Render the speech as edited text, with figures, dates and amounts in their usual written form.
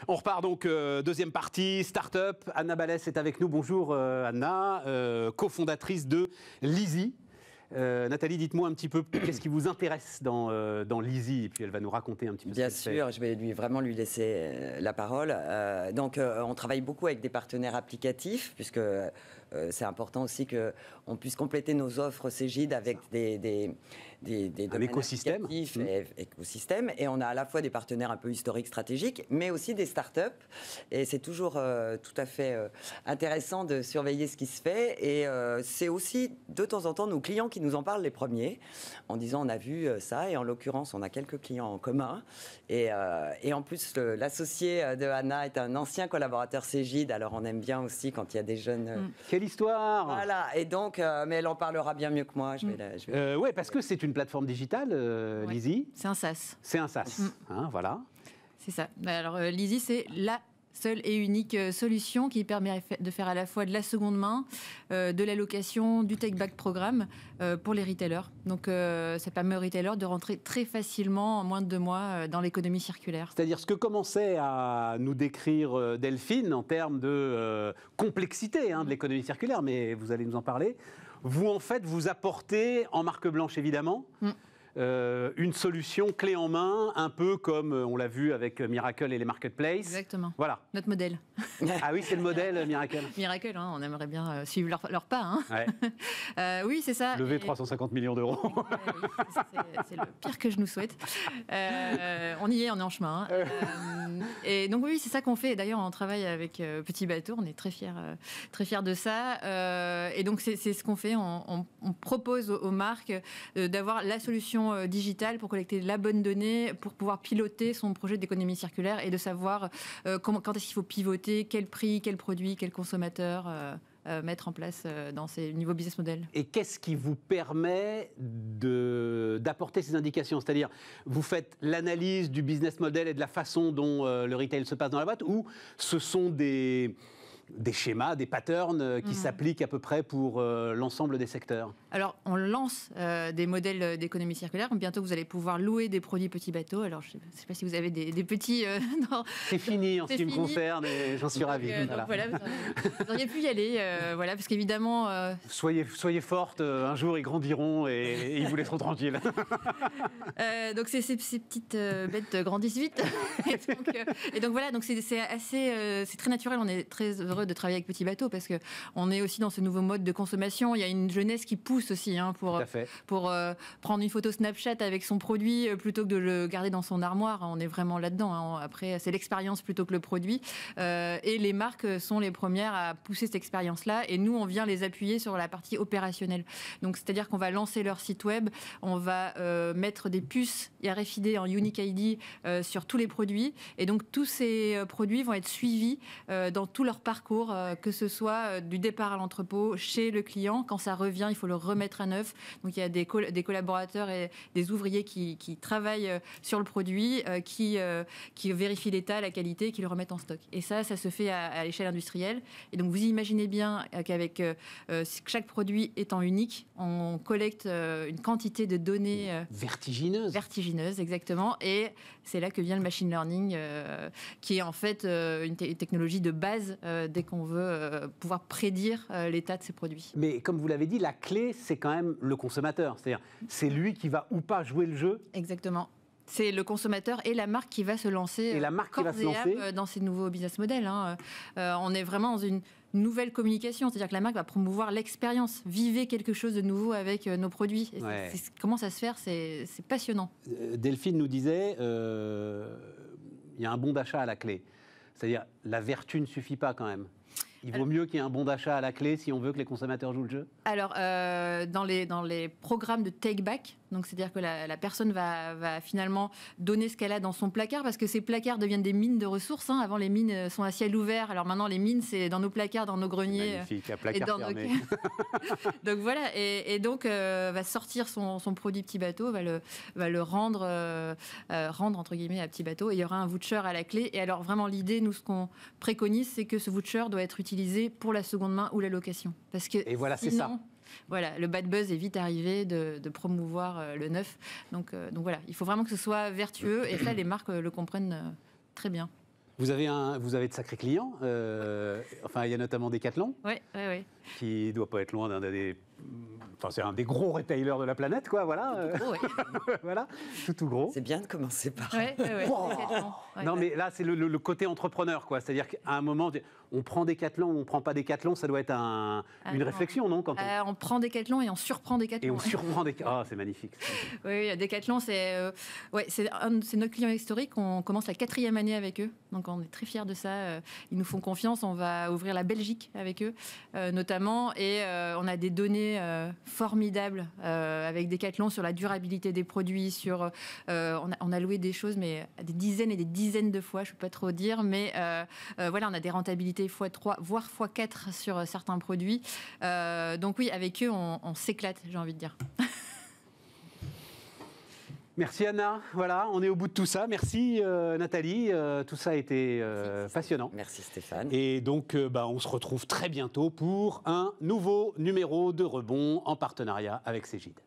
On repart donc, deuxième partie, Start-up. Anna Balès est avec nous. Bonjour Anna, cofondatrice de Leasy. Nathalie, dites-moi un petit peu qu'est-ce qui vous intéresse dans Leasy, et puis elle va nous raconter un petit peu Bien ce qu'elle fait. sûr, je vais vraiment lui laisser la parole. On travaille beaucoup avec des partenaires applicatifs, puisque c'est important aussi qu'on puisse compléter nos offres Cégide avec des écosystème. écosystèmes. Et on a à la fois des partenaires un peu historiques, stratégiques, mais aussi des startups. Et c'est toujours tout à fait intéressant de surveiller ce qui se fait. Et c'est aussi de temps en temps nos clients qui nous en parlent les premiers, en disant on a vu ça. Et en l'occurrence, on a quelques clients en commun. Et en plus, l'associé de Anna est un ancien collaborateur Cégide. Alors on aime bien aussi quand il y a des jeunes... Quelle histoire! Voilà, et donc, mais elle en parlera bien mieux que moi. Oui, parce que c'est une plateforme digitale, Leasy. C'est un SaaS. C'est un SaaS, hein, voilà. C'est ça. Alors, Leasy, c'est la seule et unique solution qui permet de faire à la fois de la seconde main, de la location, du take-back programme pour les retailers. Donc, ça permet aux retailers de rentrer très facilement, en moins de 2 mois, dans l'économie circulaire. C'est-à-dire ce que commençait à nous décrire Delphine en termes de complexité de l'économie circulaire, mais vous allez nous en parler. Vous, en fait, vous apportez, en marque blanche évidemment, une solution clé en main, un peu comme on l'a vu avec Miracle et les marketplaces. Exactement. Voilà. Notre modèle. Ah oui, c'est le modèle Miracle. Miracle, hein, on aimerait bien suivre leur pas. Hein. Ouais. Oui, c'est ça. Lever 350 millions d'euros. Oui, c'est le pire que je nous souhaite. On y est, on est en chemin. Et donc oui, c'est ça qu'on fait. D'ailleurs, on travaille avec Petit Bateau. On est très fiers de ça. Et donc c'est ce qu'on fait. On propose aux marques d'avoir la solution digitale pour collecter la bonne donnée, pour pouvoir piloter son projet d'économie circulaire et de savoir quand est-ce qu'il faut pivoter, quel prix, quel produit, quel consommateur mettre en place dans ces niveaux business model. Et qu'est-ce qui vous permet d'apporter ces indications? C'est-à-dire, vous faites l'analyse du business model et de la façon dont le retail se passe dans la boîte, ou ce sont des schémas, des patterns qui s'appliquent à peu près pour l'ensemble des secteurs? Alors, on lance des modèles d'économie circulaire. Bientôt, vous allez pouvoir louer des produits petits bateaux. Alors, je ne sais pas si vous avez des petits... C'est fini en ce qui me concerne et j'en suis ravi. Voilà, vous auriez pu y aller, voilà, parce qu'évidemment... Soyez forte, un jour ils grandiront et ils vous laisseront tranquille. Donc, ces petites bêtes grandissent vite. et donc voilà, donc c'est très naturel. On est très heureux de travailler avec Petit Bateau parce qu'on est aussi dans ce nouveau mode de consommation. Il y a une jeunesse qui pousse aussi pour prendre une photo Snapchat avec son produit plutôt que de le garder dans son armoire. On est vraiment là-dedans. Après, c'est l'expérience plutôt que le produit. Et les marques sont les premières à pousser cette expérience-là. Et nous, on vient les appuyer sur la partie opérationnelle. Donc, c'est-à-dire qu'on va lancer leur site web, on va mettre des puces RFID en Unique ID sur tous les produits. Et donc, tous ces produits vont être suivis dans tout leur parcours, que ce soit du départ à l'entrepôt, chez le client. Quand ça revient, il faut le remettre à neuf. Donc, il y a des collaborateurs et des ouvriers qui travaillent sur le produit, qui vérifient l'état, la qualité, qui le remettent en stock. Et ça se fait à l'échelle industrielle. Et donc, vous imaginez bien qu'avec chaque produit étant unique, on collecte une quantité de données... Vertigineuse, exactement. Et c'est là que vient le machine learning, qui est en fait une technologie de base dès qu'on veut pouvoir prédire l'état de ces produits. Mais comme vous l'avez dit, la clé, c'est quand même le consommateur. C'est-à-dire, c'est lui qui va ou pas jouer le jeu. Exactement. C'est le consommateur et la marque qui va se lancer, dans ces nouveaux business models. On est vraiment dans une nouvelle communication, c'est-à-dire que la marque va promouvoir l'expérience. Vivez quelque chose de nouveau avec nos produits. Comment ça se fait? C'est passionnant. Delphine nous disait, il y a un bon d'achat à la clé. C'est-à-dire, la vertu ne suffit pas quand même. Il vaut mieux qu'il y ait un bon d'achat à la clé si on veut que les consommateurs jouent le jeu? Alors, dans les programmes de take-back, donc c'est-à-dire que la personne va finalement donner ce qu'elle a dans son placard, parce que ces placards deviennent des mines de ressources. Avant, les mines sont à ciel ouvert. Alors maintenant, les mines, c'est dans nos placards, dans nos greniers. Magnifique, à placard fermé. Donc voilà, et donc va sortir son produit Petit Bateau, va le rendre entre guillemets à Petit Bateau, et il y aura un voucher à la clé. Et alors vraiment, l'idée, nous, ce qu'on préconise, c'est que ce voucher doit être utilisé pour la seconde main ou la location. Parce que et voilà, sinon, c'est ça. Voilà, le bad buzz est vite arrivé de promouvoir le neuf. Donc voilà, il faut vraiment que ce soit vertueux, et ça, les marques le comprennent très bien. Vous avez de sacrés clients. Enfin, il y a notamment Decathlon, Oui. qui ne doit pas être loin d'un des... Enfin, c'est un des gros retailers de la planète, quoi, voilà. Voilà, tout gros. C'est bien de commencer par... Wow. Non, mais là, c'est le côté entrepreneur, quoi. C'est-à-dire qu'à un moment, on prend Decathlon ou on ne prend pas Decathlon, ça doit être une réflexion, non, on prend Decathlon et on surprend Decathlon. Et on surprend Decathlon. Ah, c'est magnifique. Oui, Decathlon, c'est notre client historique. On commence la 4e année avec eux. Donc, on est très fiers de ça. Ils nous font confiance. On va ouvrir la Belgique avec eux, notamment. Et on a des données formidables avec Decathlon sur la durabilité des produits. On a loué des choses, mais des dizaines et des dizaines de fois, je ne peux pas trop dire. Mais voilà, on a des rentabilités x3, voire x4 sur certains produits. Donc oui, avec eux, on s'éclate, j'ai envie de dire. Merci Anna, voilà, on est au bout de tout ça. Merci Nathalie, tout ça a été passionnant. Merci Stéphane. Et donc on se retrouve très bientôt pour un nouveau numéro de Rebond en partenariat avec Cégide.